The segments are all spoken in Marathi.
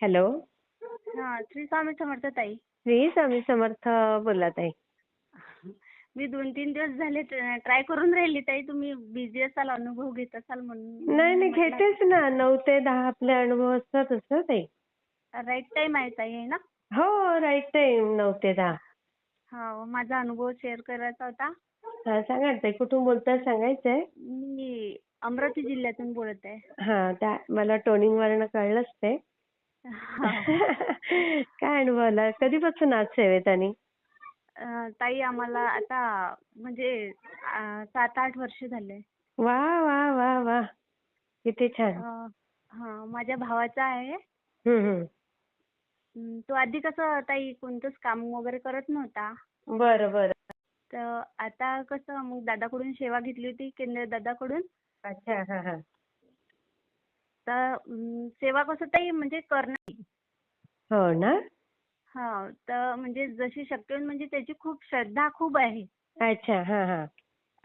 हॅलो. हा, श्री स्वामी समर्थ ताई. श्री स्वामी समर्थ. बोला ताई. मी 2-3 दिवस झाले ट्राय करून राहिली ताई. तुम्ही बिझी असाल, अनुभव घेत असाल म्हणून नाही नाही, म्हटलं. घेतेच ना. 9 ते 10 आपले अनुभव असतातच ना ताई. राईट टाइम आहे ताई, आहे ना? हो, राईट टाइम 9 ते 10. हा, माझा अनुभव शेअर करायचा होता. हा, सांगा ना ताई. कुठून बोलताय सांगायचंय? मी अमरावती जिल्ह्यातून बोलत आहे. हा, त्या मला टोनिंग वरनं कळलंच ते. हा. काय अनुभव आला? कधीपासून आज सेवेत आणि? ताई आम्हाला आता म्हणजे 7-8 वर्ष झाले. वा वा वा वा, किती छान. हा, माझ्या भावाचा आहे. हम्म. तो आधी कसं ताई कोणतंच काम वगैरे करत नव्हता. बरं बरं. तर आता कसं मग दादाकडून सेवा घेतली होती, केंद्र दादाकडून. अच्छा. हा हा. तर सेवा कसं ताई म्हणजे करणं. हो ना. हा, तर म्हणजे जशी शक्य होईल म्हणजे त्याची खूप श्रद्धा खूप आहे. अच्छा. हा हा.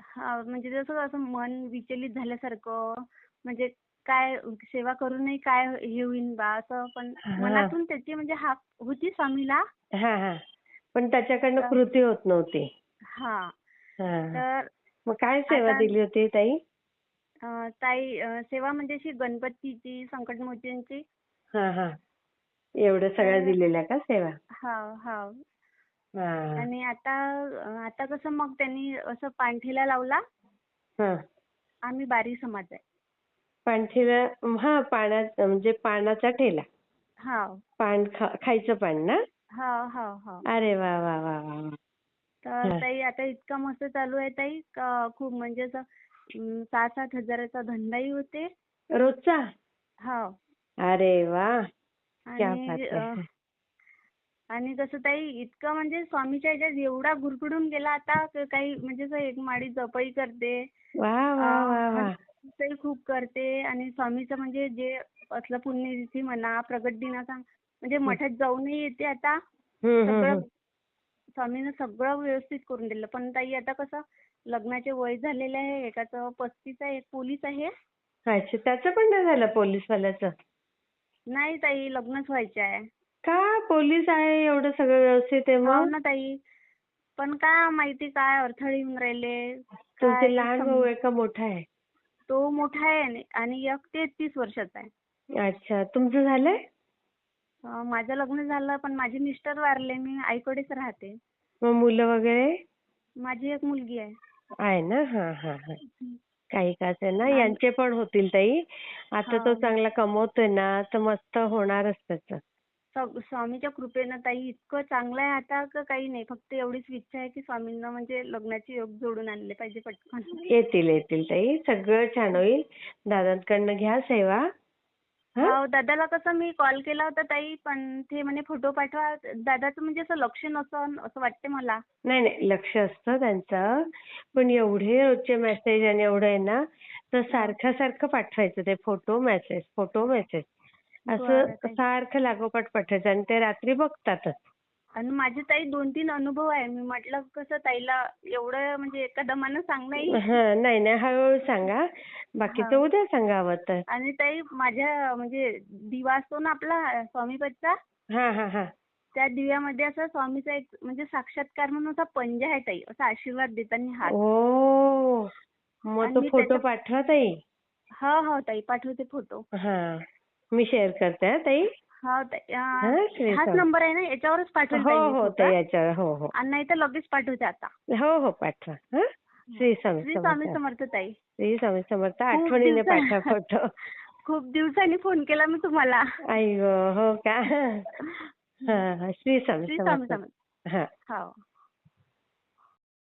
हा, म्हणजे जसं असं मन विचलित झाल्यासारखं, म्हणजे काय सेवा करूनही काय हे होईन बा असं, पण हा मनातून त्याची म्हणजे हाक होती स्वामीला. हा हा. पण त्याच्याकडनं तर कृती होत नव्हती. हा, हा. तर मग काय सेवा आता दिली होती ताई? ताई सेवा म्हणजे अशी गणपतीची, संकटमोचनची. हा हा. एवढं सगळं तर दिलेल्या का सेवा? हा हा. हा आणि आता आता कसं मग त्यांनी असं पाणठेला लावला. हा. आम्ही बारी समाज आहे. पाणठेला. हा, पाण्यात म्हणजे पानाचा ठेला. हा पान खायचं पान ना? हा हा हा. अरे वा वा वा वा वा. तर हा. ताई आता इतकं मस्त चालू आहे ताई, खूप म्हणजे असं 6-7 हजाराचा धंदाही होते. रोजचा? हा. अरे वा, क्या आणि बात है. आणि कसं ताई इतकं म्हणजे स्वामीच्या ह्याच्यात एवढा गुरफटून गेला आता काही म्हणजे असं एक माळी जपही करते. वा वा वा वा. हनुमानचाही खूप करते. आणि स्वामीचं म्हणजे जे असलं पुण्यतिथी म्हणा, प्रगट दिनाचा म्हणजे मठात जाऊनही येते आता. सगळं स्वामीनं सगळं व्यवस्थित करून दिलं. पण ताई आता कसं लग्नाचे वय झालेले आहे. एकाचं 35 आहे, एक पोलीस आहे. अच्छा, त्याचं पण नाही झालं पोलीसवाल्याचं? नाही ताई, लग्नच व्हायचे आहे. का? पोलीस आहे, एवढं सगळं व्यवस्थित आहे हो मग? ना ताई, पण काय माहिती काय अडथळे येऊन राहिले तुमचे काय ते लहान भाऊ आहे का मोठा आहे? तो मोठा आहे आणि एक 33 वर्षाचा आहे. अच्छा, तुमचं झालंय? माझं लग्न झालं, पण माझे मिस्टर वारले. मी आईकडेच राहते. मग मुलं वगैरे? माझी एक मुलगी आहे. आहे ना. हा हा हा. काही का असेल ना, आणि यांचे पण होतील ताई. आता तो हा, चांगला कमवतोय ना, तर मस्त होणारच त्याचं. स्वामीच्या कृपेनं ताई इतकं चांगलं आहे आता का काही नाही. फक्त एवढीच इच्छा आहे की स्वामींना म्हणजे लग्नाचे योग जोडून आणले पाहिजे पटकन. येतील येतील ताई, सगळं छान होईल. दादांकडनं घ्या सेवा. हा. हो, दादाला कसं मी कॉल केला होता ताई, पण ते म्हणे फोटो पाठवा. दादाचं म्हणजे असं लक्ष नसन असं वाटते मला. नाही नाही, लक्ष असतं त्यांचं. पण एवढे रोजचे मेसेज आणि एवढं आहे ना, तर सारखं सारखं पाठवायचं ते फोटो मेसेज, फोटो मेसेज. असं बरं ताई. सारखं लागोपाठ पाठवायचं आणि ते रात्री बघतातच. आणि माझे ताई 2-3 अनुभव आहे. मी म्हटलं कसं ताईला एवढं म्हणजे एका दमानं सांगणंही. हा, नाही नाही, हळूहळू सांगा. बाकीचं हा. उद्या सांगा हवं तर. आणि ताई माझ्या म्हणजे दिवा असतो ना आपला स्वामीपतचा, हा हा हा. त्या दिव्यामध्ये असं स्वामीचा एक म्हणजे साक्षात्कार म्हणून असा पंजा आहे ताई, असा आशीर्वाद देताना हात. ओ, मग आणि तो मी फोटो त्याच्या पाठवा ताई. हो हो ताई, पाठवते फोटो. हा, मी शेअर करते हा ताई. हो ताई, हा, श्री हाच स्वामी. नंबर आहे ना, याच्यावरच पाठवेल हो ताई मी हो फोटो. ताई, याच्यावर. हो हो आणि नाही तर लगेच पाठवते आता. हो हो, पाठवा. हा, श्री स्वामी श्री स्वामी समर्थ. समर्थ ताई. श्री स्वामी समर्थ. खूप आठवणीने पाठवा फोटो. खूप दिवसांनी फोन केला मी तुम्हाला. आई गं, हो का? हा, श्री स्वामी श्री स्वामी समर्थ. समर्थ. हा. हो.